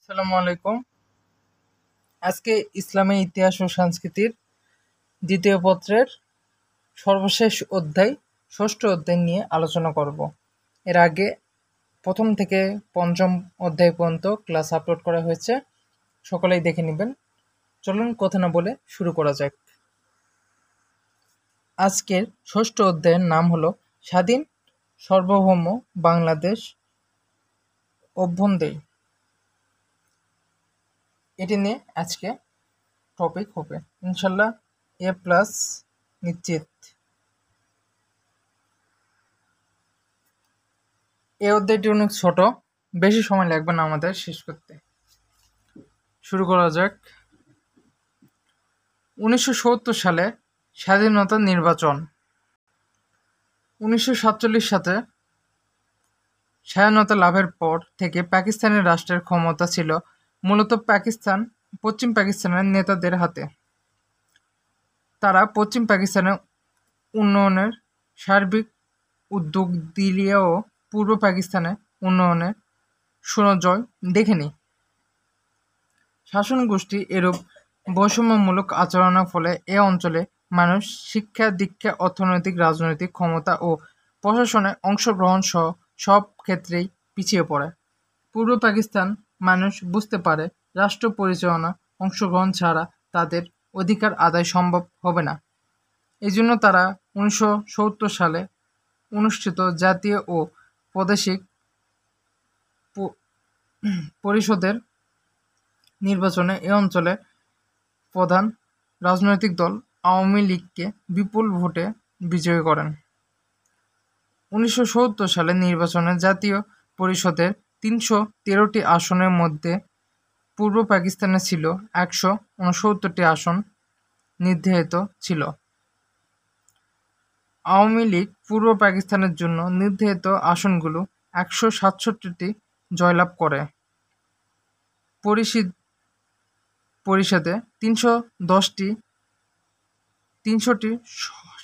আসসালামু আলাইকুম। আজকে ইসলামী ইতিহাস ও সংস্কৃতির দ্বিতীয় পত্রের সর্বশেষ অধ্যায়, ষষ্ঠ অধ্যায় নিয়ে আলোচনা করব। এর আগে প্রথম থেকে পঞ্চম অধ্যায় পর্যন্ত ক্লাস আপলোড করা হয়েছে, সকলেই দেখে নেবেন। চলুন কথা না বলে শুরু করা যাক। আজকের ষষ্ঠ অধ্যায়ের নাম হলো স্বাধীন সার্বভৌম বাংলাদেশ অভ্যন্তরীণ। এটি নিয়ে আজকে টপিক হবে ইনশাল্লাহ A+ নিশ্চিত। এই অধ্যায়টি অনেক ছোট, বেশি সময় লাগবে না আমাদের শেষ করতে। শুরু করা যাক। 1970 সালে স্বাধীনতা নির্বাচন। 1947 সালে স্বাধীনতা লাভের পর থেকে পাকিস্তানের রাষ্ট্রের ক্ষমতা ছিল মূলত পশ্চিম পাকিস্তানের নেতাদের হাতে। তারা পশ্চিম পাকিস্তানের উন্নয়নের সার্বিক উদ্যোগ দিলেও পূর্ব পাকিস্তানের উন্নয়নের সুনজর দেখেনি। শাসন গোষ্ঠী এরূপ বৈষম্যমূলক আচরণের ফলে এ অঞ্চলে মানুষ শিক্ষা দীক্ষা, অর্থনৈতিক, রাজনৈতিক ক্ষমতা ও প্রশাসনে অংশগ্রহণ সহ সব ক্ষেত্রেই পিছিয়ে পড়ে। পূর্ব পাকিস্তান মানুষ বুঝতে পারে রাষ্ট্র পরিচালনা অংশগ্রহণ ছাড়া তাদের অধিকার আদায় সম্ভব হবে না। এই জন্য তারা 1970 সালে অনুষ্ঠিত জাতীয় ও প্রাদেশিক পরিষদের নির্বাচনে এ অঞ্চলের প্রধান রাজনৈতিক দল আওয়ামী লীগকে বিপুল ভোটে বিজয়ী করেন। 1970 সালে নির্বাচনে জাতীয় পরিষদের 313টি আসনের মধ্যে পূর্ব পাকিস্তানে ছিল 169টি আসন নির্ধারিত ছিল। আওয়ামী লীগ পূর্ব পাকিস্তানের জন্য নির্ধারিত আসনগুলো 167টি জয়লাভ করে। পরিষদে 300টি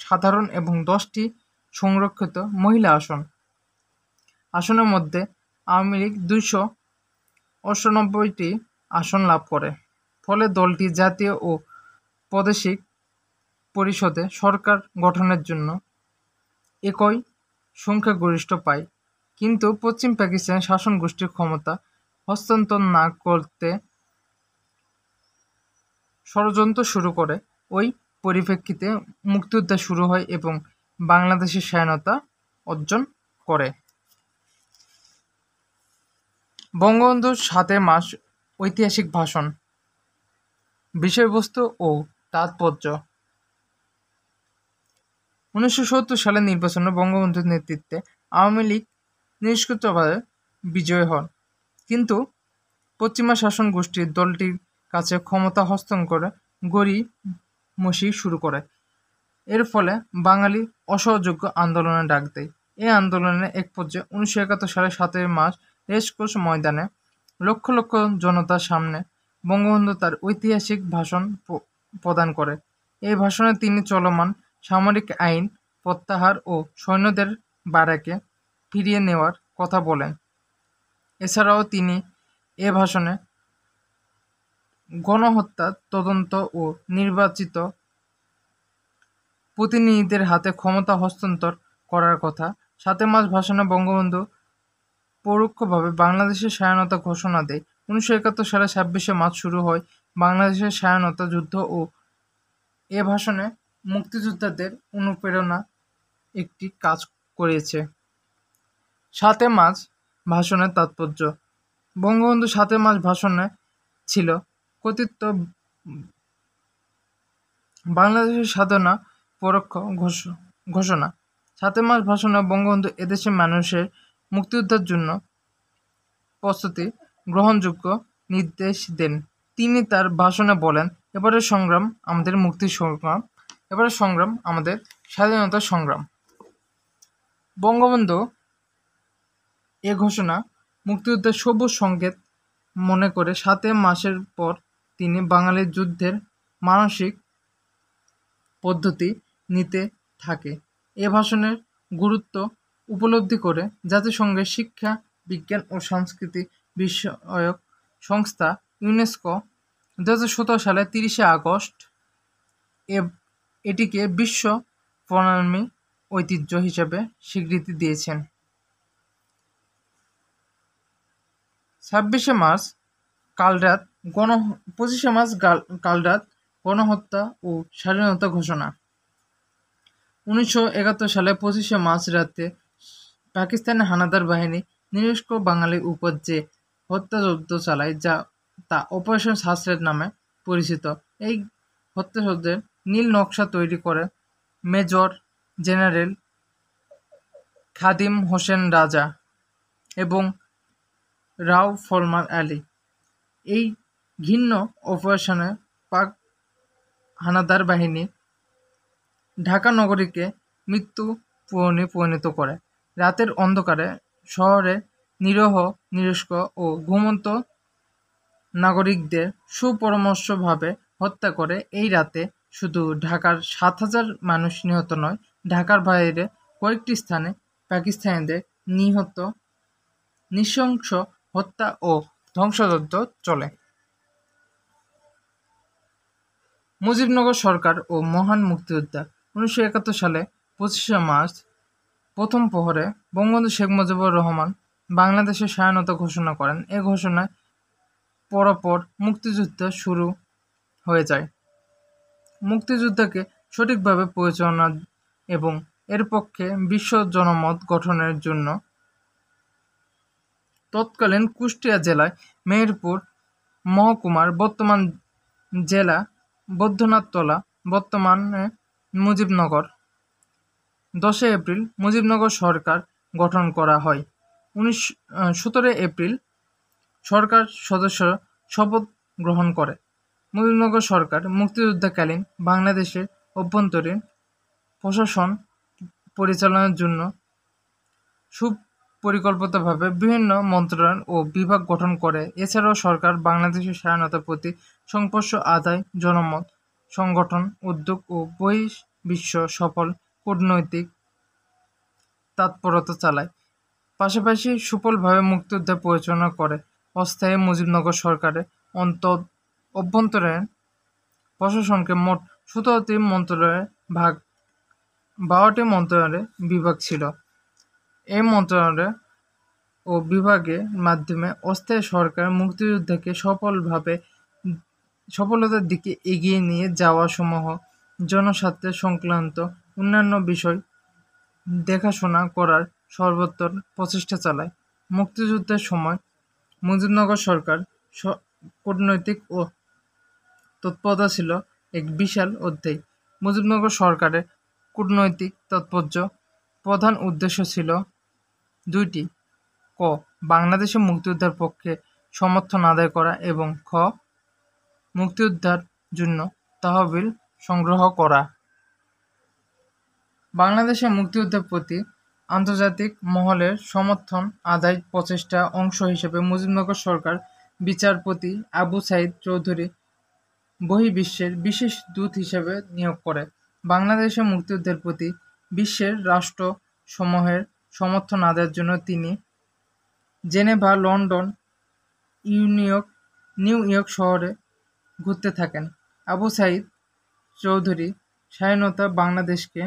সাধারণ এবং 10টি সংরক্ষিত মহিলা আসনের মধ্যে আওয়ামী লীগ 298টি আসন লাভ করে। ফলে দলটি জাতীয় ও প্রাদেশিক পরিষদে সরকার গঠনের জন্য একই সংখ্যাগরিষ্ঠ পায়। কিন্তু পশ্চিম পাকিস্তানের শাসন গোষ্ঠীর ক্ষমতা হস্তান্তর না করতে ষড়যন্ত্র শুরু করে। ওই পরিপ্রেক্ষিতে মুক্তিযুদ্ধ শুরু হয় এবং বাংলাদেশের স্বাধীনতা অর্জন করে। বঙ্গবন্ধুর 7 মাস ঐতিহাসিক ভাষণ, বিষয়বস্তু ও তাৎপর্য। 1970 সালের নির্বাচনে বঙ্গবন্ধুর নেতৃত্বে আওয়ামী লীগ নিষ্কৃতভাবে বিজয়ী হন, কিন্তু পশ্চিমা শাসন গোষ্ঠীর দলটির কাছে ক্ষমতা হস্তান্তর গড়িমসি শুরু করে। এর ফলে বাঙালি অসহযোগ আন্দোলনের ডাক দেয়। এই আন্দোলনের এক পর্যায়ে 1971 সালের 7 মার্চ রেসকোর্স ময়দানে লক্ষ লক্ষ জনতার সামনে বঙ্গবন্ধু তার ঐতিহাসিক ভাষণ প্রদান করে। এই ভাষণে তিনি চলমান সামরিক আইন প্রত্যাহার ও সৈন্যদের বারাকে ফিরিয়ে নেওয়ার কথা বলেন। এছাড়াও তিনি এ ভাষণে গণহত্যার তদন্ত ও নির্বাচিত প্রতিনিধিদের হাতে ক্ষমতা হস্তান্তর করার কথা। 7 মার্চ ভাষণে বঙ্গবন্ধু পরোক্ষভাবে বাংলাদেশের স্বাধীনতা ঘোষণা দেয়। 1971 সালের 26 মার্চ শুরু হয় বাংলাদেশের স্বাধীনতা যুদ্ধ ও এ ভাষণে মুক্তিযোদ্ধাদের অনুপ্রেরণা একটি কাজ করেছে। 7 মার্চ ভাষণের তাৎপর্য। বঙ্গবন্ধু 7 মার্চ ভাষণে ছিল কর্তৃত্ব বাংলাদেশের স্বাধীনতা পরোক্ষ ঘোষণা। 7 মার্চ ভাষণে বঙ্গবন্ধু এদেশের মানুষের মুক্তিযুদ্ধের জন্য প্রস্তুতি গ্রহণযোগ্য নির্দেশ দেন। তিনি তার ভাষণে বলেন, এবারের সংগ্রাম আমাদের মুক্তির সংগ্রাম, এবারের সংগ্রাম আমাদের স্বাধীনতার সংগ্রাম। বঙ্গবন্ধু এ ঘোষণা মুক্তিযুদ্ধের সবুজ সংকেত মনে করে 7 মাসের পর তিনি বাঙালির যুদ্ধের মানসিক পদ্ধতি নিতে থাকে। এ ভাষণের গুরুত্ব উপলব্ধি করে জাতিসংঘের শিক্ষা, বিজ্ঞান ও সংস্কৃতি বিষয়ক সংস্থা ইউনেস্কো 2017 সালে 30 আগস্ট এটিকে বিশ্ব প্রণামী ঐতিহ্য হিসেবে স্বীকৃতি দিয়েছেন। 25শে মার্চ কালরাত গণহত্যা ও স্বাধীনতা ঘোষণা। 1971 সালে 25শে মার্চ রাতে পাকিস্তানের হানাদার বাহিনী নিরস্ক বাঙালির উপর যে হত্যাযজ্ঞ চালায় তা অপারেশন সার্চলাইট নামে পরিচিত। এই হত্যাযজ্ঞের নীল নকশা তৈরি করে মেজর জেনারেল খাদিম হোসেন রাজা এবং রাও ফরমান আলী। এই ঘৃণ্য অপারেশনে পাক হানাদার বাহিনী ঢাকা নগরীকে মৃত্যু পরিণত করে। রাতের অন্ধকারে শহরে নিরস্ক ও ঘুমন্ত নাগরিকদের সুপরামর্শভাবে হত্যা করে। এই রাতে শুধু ঢাকার 7,000 মানুষ নিহত নয়, ঢাকার বাইরে কয়েকটি স্থানে পাকিস্তানিদের নৃশংস হত্যা ও ধ্বংসযজ্ঞ চলে। মুজিবনগর সরকার ও মহান মুক্তিযোদ্ধা। 1971 সালে 25শে মার্চ প্রথম প্রহরে বঙ্গবন্ধু শেখ মুজিবুর রহমান বাংলাদেশের স্বাধীনতা ঘোষণা করেন। এ ঘোষণায় পরপর মুক্তিযুদ্ধ শুরু হয়ে যায়। মুক্তিযুদ্ধকে সঠিকভাবে পরিচালনা এবং এর পক্ষে বিশ্ব জনমত গঠনের জন্য তৎকালীন কুষ্টিয়া জেলায় মেহেরপুর মহকুমার বর্তমান জেলা বৈদ্যনাথতলা বর্তমানে মুজিবনগর 10 এপ্রিল মুজিবনগর সরকার গঠন করা হয়। 17 এপ্রিল সরকার সদস্যরা শপথ গ্রহণ করে। মুজিবনগর সরকার মুক্তিযুদ্ধকালীন বাংলাদেশের অভ্যন্তরীণ প্রশাসন পরিচালনার জন্য সুপরিকল্পিতভাবে বিভিন্ন মন্ত্রণালয় ও বিভাগ গঠন করে। এছাড়াও সরকার বাংলাদেশের স্বাধীনতার প্রতি সংঘর্ষ আদায়, জনমত সংগঠন, উদ্যোগ ও বহির্বিশ্ব সফল কূটনৈতিক তৎপরতা চালায়। পাশাপাশি সুফলভাবে মুক্তিযুদ্ধ পরিচালনা করে। অস্থায়ী মুজিবনগর সরকারের অভ্যন্তরীণ প্রশাসনকে মোট 17টি মন্ত্রণালয়ে 12টি মন্ত্রণালয়ে বিভাগ ছিল। এই মন্ত্রণালয় ও বিভাগের মাধ্যমে অস্থায়ী সরকার মুক্তিযুদ্ধকে সফলতার দিকে এগিয়ে নিয়ে যাওয়া সমূহ জনস্বার্থে সংক্রান্ত অন্যান্য বিষয় দেখাশোনা করার সর্বোত্তর প্রচেষ্টা চালায়। মুক্তিযুদ্ধের সময় মুজিবনগর সরকার কূটনৈতিক ও তৎপরতা ছিল এক বিশাল অধ্যায়। মুজিবনগর সরকারের কূটনৈতিক তাৎপর্য প্রধান উদ্দেশ্য ছিল দুইটি: ক. বাংলাদেশের মুক্তিযুদ্ধের পক্ষে সমর্থন আদায় করা এবং খ. মুক্তিযুদ্ধের জন্য তহবিল সংগ্রহ করা। বাংলাদেশের মুক্তিযুদ্ধের প্রতি আন্তর্জাতিক মহলের সমর্থন আদায় প্রচেষ্টার অংশ হিসেবে মুজিবনগর সরকার বিচারপতি আবু সাঈদ চৌধুরী বহির্বিশ্বের বিশেষ দূত হিসেবে নিয়োগ করে। বাংলাদেশের মুক্তিযুদ্ধের প্রতি বিশ্বের রাষ্ট্রসমূহের সমর্থন আদায়ের জন্য তিনি জেনেভা, লন্ডন, নিউ ইয়র্ক শহরে ঘুরতে থাকেন। আবু সাঈদ চৌধুরী স্বাধীনতা বাংলাদেশকে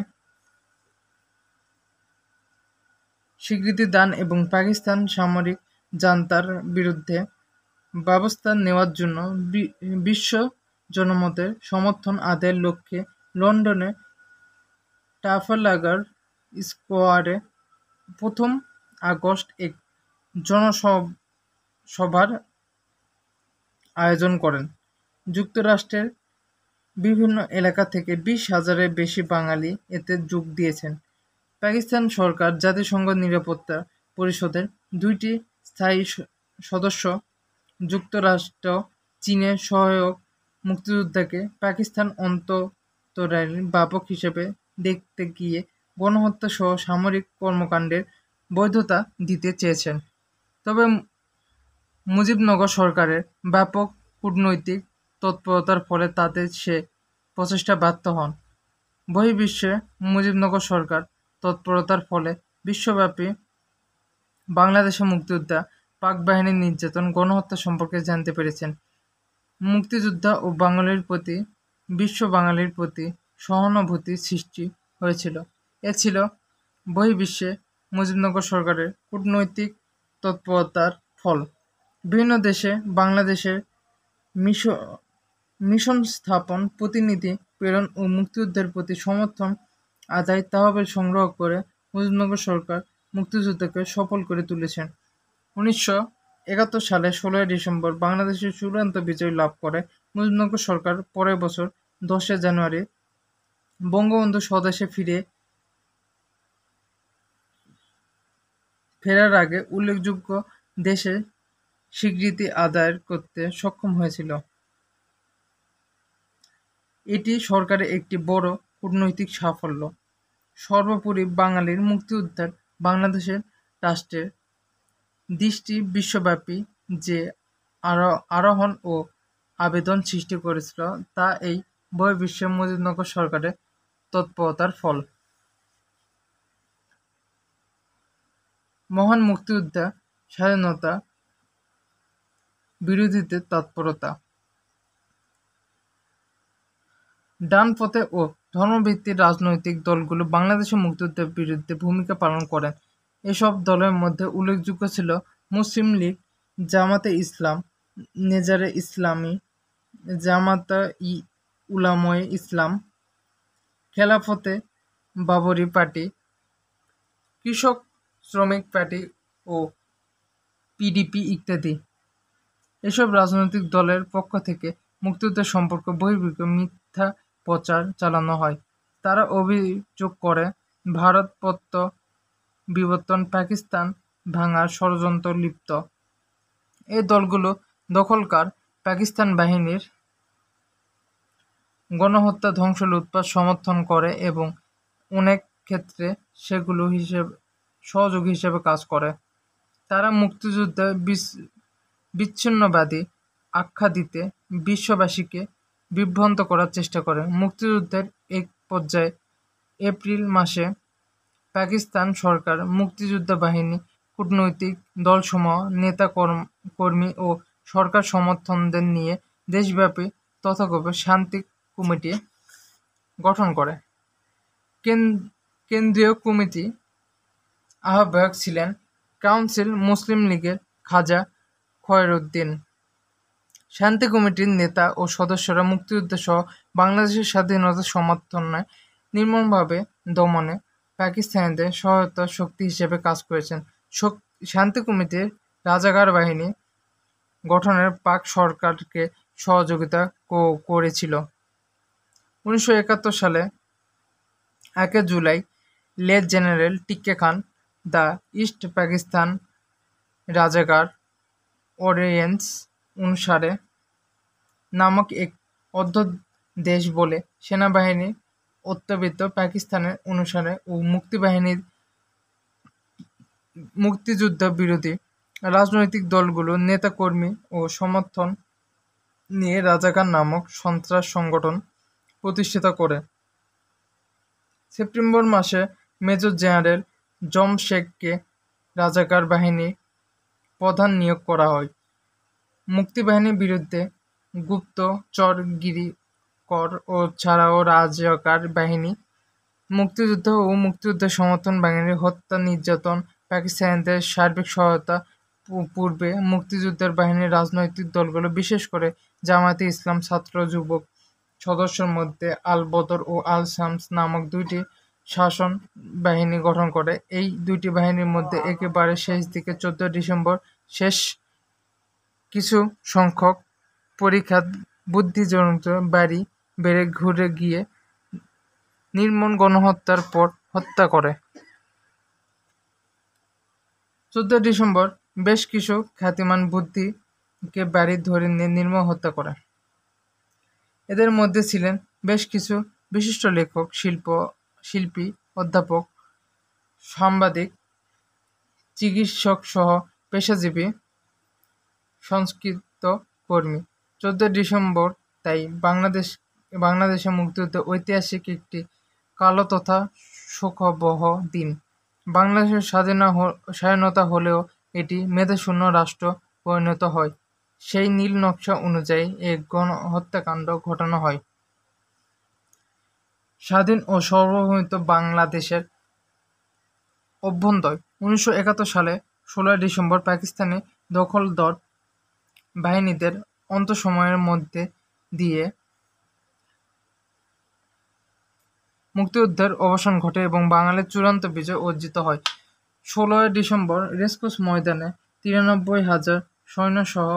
স্বীকৃতি দান এবং পাকিস্তান সামরিক জান্তার বিরুদ্ধে ব্যবস্থা নেওয়ার জন্য বিশ্ব জনমতের সমর্থন আদায়ের লক্ষ্যে লন্ডনে ট্রাফালগার স্কোয়ারে 1 আগস্ট এক জনসভার আয়োজন করেন। যুক্তরাষ্ট্রের বিভিন্ন এলাকা থেকে 20,000-এর বেশি বাঙালি এতে যোগ দিয়েছেন। পাকিস্তান সরকার জাতিসংঘ নিরাপত্তা পরিষদের 2টি স্থায়ী সদস্য, যুক্তরাষ্ট্র, চীনের সহায়ক মুক্তিযোদ্ধাকে পাকিস্তান অন্তরায়ণ ব্যাপক হিসেবে দেখতে গিয়ে গণহত্যা সহ সামরিক কর্মকাণ্ডের বৈধতা দিতে চেয়েছেন। তবে মুজিবনগর সরকারের ব্যাপক কূটনৈতিক তৎপরতার ফলে তাদের সে প্রচেষ্টা ব্যর্থ হন। বহির্বিশ্বে মুজিবনগর সরকার তৎপরতার ফলে বিশ্বব্যাপী বাংলাদেশের মুক্তিযোদ্ধা পাক বাহিনীর নির্যাতন, গণহত্যা সম্পর্কে জানতে পেরেছেন। মুক্তিযোদ্ধা ও বিশ্ব বাঙালির প্রতি সহানুভূতি সৃষ্টি হয়েছিল। এ ছিল বহির্বিশ্বে মুজিবনগর সরকারের কূটনৈতিক তৎপরতার ফল। বিভিন্ন দেশে বাংলাদেশের মিশন স্থাপন, প্রতিনিধি প্রেরণ ও মুক্তিযুদ্ধের প্রতি সমর্থন আদায় তহবিল সংগ্রহ করে মুজিবনগর সরকার মুক্তিযুদ্ধকে সফল করে তুলেছেন। 1971 সালে 16 ডিসেম্বর বাংলাদেশের চূড়ান্ত বিজয় লাভ করে মুজিবনগর সরকার। পরের বছর 10 জানুয়ারি বঙ্গবন্ধু স্বদেশে ফেরার আগে উল্লেখযোগ্য দেশে স্বীকৃতি আদায় করতে সক্ষম হয়েছিল। এটি সরকারের একটি বড় কূটনৈতিক সাফল্য। সর্বোপরি বাঙালির মুক্তিযুদ্ধের বাংলাদেশের রাষ্ট্রের দৃষ্টি বিশ্বব্যাপী যে আরোহণ ও আবেদন সৃষ্টি করেছিল, তা এই বহির্বিশ্বে মুজিবনগর সরকারের তৎপরতার ফল। মহান মুক্তিযুদ্ধে স্বাধীনতা বিরোধীদের তৎপরতা। ডানপথে ও ধর্মভিত্তিক রাজনৈতিক দলগুলো বাংলাদেশের মুক্তিযুদ্ধের বিরুদ্ধে ভূমিকা পালন করেন। এসব দলের মধ্যে উল্লেখযোগ্য ছিল মুসলিম লীগ, জামাতে ইসলাম, নেজারে ইসলামী, জামায়াতে উলামায়ে ইসলাম, খেলাফতে বাবরি পার্টি, কৃষক শ্রমিক পার্টি ও পিডিপি ইত্যাদি। এসব রাজনৈতিক দলের পক্ষ থেকে মুক্তিযুদ্ধের সম্পর্কে বহির্ভূত মিথ্যা প্রচার চালানো হয়। তারা অভিযোগ করে ভারত বিবর্তন, পাকিস্তান ভাঙার ষড়যন্ত্র লিপ্ত। এই দলগুলো দখলকার পাকিস্তান বাহিনীর গণহত্যা, ধ্বংস, লুটপাট সমর্থন করে এবং অনেক ক্ষেত্রে সেগুলো সহযোগী হিসেবে কাজ করে। তারা মুক্তিযুদ্ধে বিচ্ছিন্নবাদী আখ্যা দিতে বিশ্ববাসীকে বিভ্রান্ত করার চেষ্টা করে। মুক্তিযুদ্ধের এক পর্যায়ে এপ্রিল মাসে পাকিস্তান সরকার মুক্তিযোদ্ধা বাহিনী, কূটনৈতিক দলসমূহ, নেতা কর্মী ও সরকার সমর্থকদের নিয়ে দেশব্যাপী তথাকথিত শান্তি কমিটি গঠন করে। কেন্দ্রীয় কমিটি আহ্বায়ক ছিলেন কাউন্সিল মুসলিম লীগের খাজা খয়রুদ্দিন। শান্তি কমিটির নেতা ও সদস্যরা মুক্তিযুদ্ধ সহ বাংলাদেশের স্বাধীনতা সমর্থনে নির্মমভাবে দমনে পাকিস্তানিদের সহায়তা শক্তি হিসেবে কাজ করেছেন। শান্তি কমিটির রাজাকার বাহিনী গঠনের পাক সরকারকে সহযোগিতা করেছিল। 1971 সালে 1 July lieutenant general tikka Khan the east Pakistan রাজাকার অর্ডিন্যান্স অনুসারে নামক এক অধ্যাদেশ বলে সেনাবাহিনী অত্যাবৃত পাকিস্তানের অনুসারে ও মুক্তিযুদ্ধ বিরোধী রাজনৈতিক দলগুলোর নেতাকর্মী ও সমর্থন নিয়ে রাজাকার নামক সন্ত্রাস সংগঠন প্রতিষ্ঠিত করে। সেপ্টেম্বর মাসে মেজর জেনারেল জমশেদকে রাজাকার বাহিনীর প্রধান নিয়োগ করা হয়। মুক্তিবাহিনীর বিরুদ্ধে গুপ্তচরগিরি ও ছাড়াও রাজাকার বাহিনী, মুক্তিযুদ্ধ ও মুক্তিযুদ্ধের সমর্থন বাহিনীর হত্যা, নির্যাতন, পাকিস্তানিদের সার্বিক সহায়তা। পূর্বে মুক্তিযুদ্ধের বাহিনীর রাজনৈতিক দলগুলো, বিশেষ করে জামায়াতে ইসলাম, ছাত্র যুবক সদস্যের মধ্যে আল বদর ও আল শামস নামক দুইটি শাসন বাহিনী গঠন করে। এই দুইটি বাহিনীর মধ্যে একেবারে শেষ দিকে 14 ডিসেম্বর শেষ কিছু সংখ্যক পরিখাত বুদ্ধিজনিত বাড়ি বেড়ে ঘুরে গিয়ে নির্মম গণহত্যার পর হত্যা করে। 14 ডিসেম্বর বেশ কিছু খ্যাতিমান বুদ্ধিকে বাড়ি ধরে নিয়ে নির্মম হত্যা করে। এদের মধ্যে ছিলেন বেশ কিছু বিশিষ্ট লেখক, শিল্পী, অধ্যাপক, সাংবাদিক, চিকিৎসক সহ পেশাজীবী সংস্কৃত কর্মী। 14 ডিসেম্বর তাই বাংলাদেশের মুক্তিযুদ্ধে ঐতিহাসিক একটি কালো তথা শোকবহ দিন। বাংলাদেশের স্বাধীনতা হলেও এটি মেধাশূন্য রাষ্ট্র পরিণত হয়। সেই নীল নকশা অনুযায়ী এক গণহত্যাকাণ্ড ঘটানো হয়। স্বাধীন ও সার্বভৌমিত বাংলাদেশের অভ্যন্তর 1971 সালে 16 ডিসেম্বর পাকিস্তানি দখলদার বাহিনীদের অন্তঃসময়ের মধ্যে দিয়ে মুক্তিযুদ্ধের অবসান ঘটে এবং বাঙালির চূড়ান্ত বিজয় অর্জিত হয়। 16 ডিসেম্বর রেসকোর্স ময়দানে 93,000 সৈন্যসহ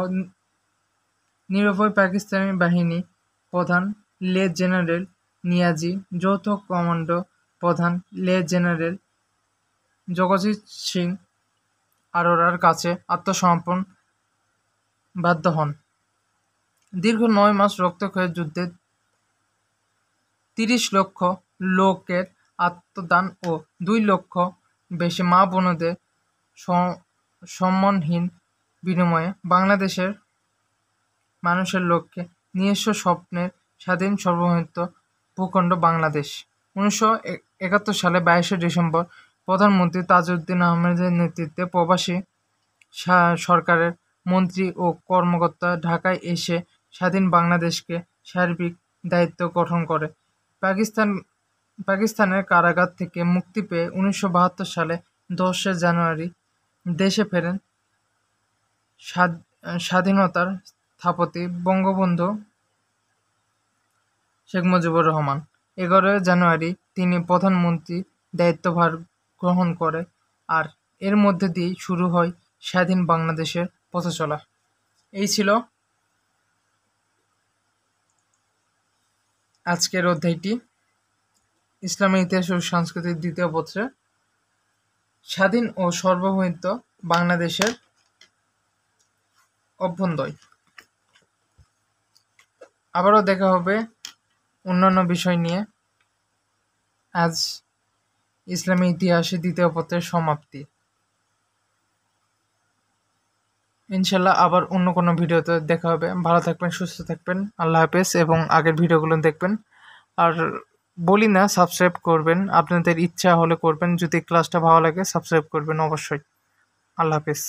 নিরীহ পাকিস্তানি বাহিনী প্রধান লে জেনারেল নিয়াজি, যৌথ কমান্ডো প্রধান লে জেনারেল জগজিৎ সিং আরোরার কাছে আত্মসমর্পণ বাধ্য হন। দীর্ঘ 9 মাস রক্তক্ষয়ী যুদ্ধে 30 লক্ষ লোকের আত্মদান ও 2 লক্ষ বেশি মা বোনদের সম্মানহীন বিনিময়ে বাংলাদেশের মানুষের লক্ষ্যে নিজস্ব স্বপ্নের স্বাধীন সার্বভৌমিত্ব ভূখণ্ড বাংলাদেশ। 1971 সালে 22 ডিসেম্বর প্রধানমন্ত্রী তাজউদ্দিন আহমেদের নেতৃত্বে প্রবাসী সরকারের মন্ত্রী ও কর্মকর্তা ঢাকায় এসে স্বাধীন বাংলাদেশকে সার্বিক দায়িত্ব গঠন করে। পাকিস্তানের কারাগার থেকে মুক্তি পেয়ে 1972 সালে 10 জানুয়ারি দেশে ফেরেন স্বাধীনতার স্থপতি বঙ্গবন্ধু শেখ মুজিবুর রহমান। 11 জানুয়ারি তিনি প্রধানমন্ত্রী দায়িত্বভার গ্রহণ করে, আর এর মধ্যে দিয়েই শুরু হয় স্বাধীন বাংলাদেশের পথচলা। এই ছিল আজকের অধ্যায়টি, ইসলামের ইতিহাস ও সংস্কৃতির দ্বিতীয় পত্রে স্বাধীন ও সার্বভৌমিত্ব বাংলাদেশের অভ্যন্তর। আবারও দেখা হবে অন্যান্য বিষয় নিয়ে। আজ ইসলামী ইতিহাসের দ্বিতীয় পত্রের সমাপ্তি। ইনশাল্লাহ আবার অন্য কোনো ভিডিওতে দেখা হবে। ভালো থাকবেন, সুস্থ থাকবেন, আল্লাহ হাফেজ। এবং আগের ভিডিওগুলো দেখবেন। আর বলি না, সাবস্ক্রাইব করবেন, আপনাদের ইচ্ছা হলে করবেন। যদি ক্লাসটা ভালো লাগে সাবস্ক্রাইব করবেন অবশ্যই। আল্লাহ হাফেজ।